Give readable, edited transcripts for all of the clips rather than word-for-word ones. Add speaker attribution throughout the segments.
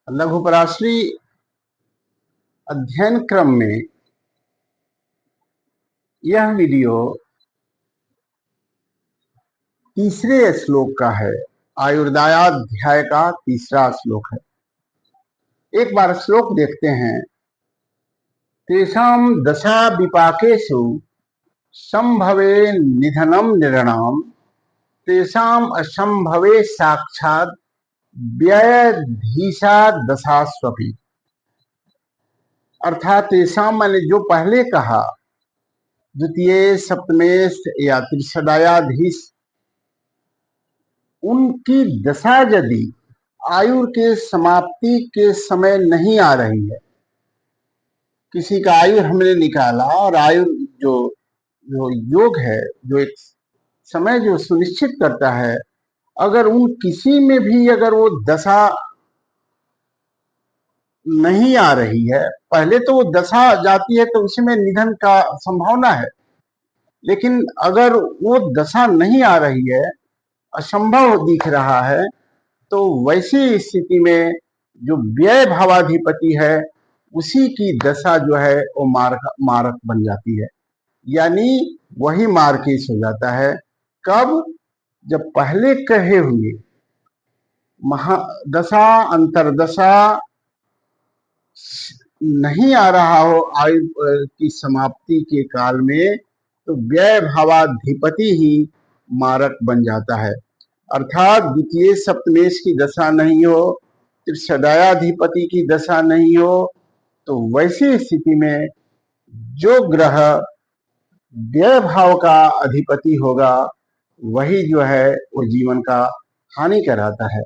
Speaker 1: लघु पराश्री अध्ययन क्रम में यह वीडियो तीसरे श्लोक का है। आयुर्दायाध्याय का तीसरा श्लोक है। एक बार श्लोक देखते हैं। तेषां दशा विपाकेषु संभवे निधनम नृणाम तेषां असंभवे साक्षात् व्ययधीशा दशास्वपि। अर्थात तेषां मैंने जो पहले कहा, द्वितीय सप्तमेश या त्रिशदायाधीश, उनकी दशा यदि आयु के समाप्ति के समय नहीं आ रही है, किसी का आयु हमने निकाला और आयु जो जो योग है, जो एक समय जो सुनिश्चित करता है, अगर उन किसी में भी अगर वो दशा नहीं आ रही है, पहले तो वो दशा जाती है तो उसमें निधन का संभावना है, लेकिन अगर वो दशा नहीं आ रही है, असंभव दिख रहा है, तो वैसी स्थिति में जो व्यय भावाधिपति है उसी की दशा जो है वो मारक बन जाती है, यानी वही मार्केश हो जाता है। कब? जब पहले कहे हुए महादशा अंतरदशा नहीं आ रहा हो आयु की समाप्ति के काल में, तो व्यय भावाधिपति ही मारक बन जाता है। अर्थात द्वितीय सप्तमेश की दशा नहीं हो, त्रिशदायाधिपति की दशा नहीं हो, तो वैसी स्थिति में जो ग्रह व्यय भाव का अधिपति होगा वही जो है वो जीवन का हानि कराता है।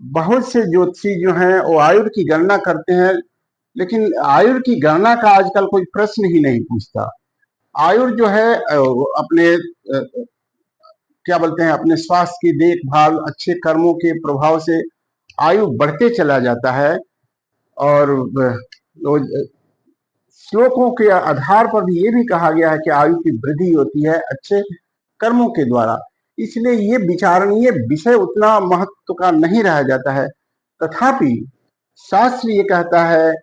Speaker 1: बहुत से ज्योतिषी जो हैं वो आयु की गणना करते हैं, लेकिन आयु की गणना का आजकल कोई प्रश्न ही नहीं पूछता। आयु जो है अपने क्या बोलते हैं, अपने स्वास्थ्य की देखभाल, अच्छे कर्मों के प्रभाव से आयु बढ़ते चला जाता है, और श्लोकों के आधार पर भी ये भी कहा गया है कि आयु की वृद्धि होती है अच्छे कर्मों के द्वारा। इसलिए ये विचारणीय विषय उतना महत्व का नहीं रह जाता है। तथापि शास्त्र ये कहता है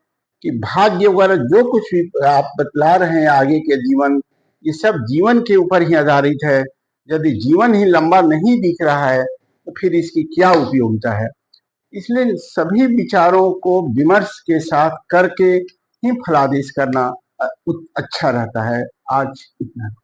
Speaker 1: कि भाग्य वगैरह जो कुछ भी आप बतला रहे हैं आगे के जीवन, ये सब जीवन के ऊपर ही आधारित है। यदि जीवन ही लंबा नहीं दिख रहा है तो फिर इसकी क्या उपयोगिता है। इसलिए सभी विचारों को विमर्श के साथ करके ही फलादेश करना अच्छा रहता है। आज इतना।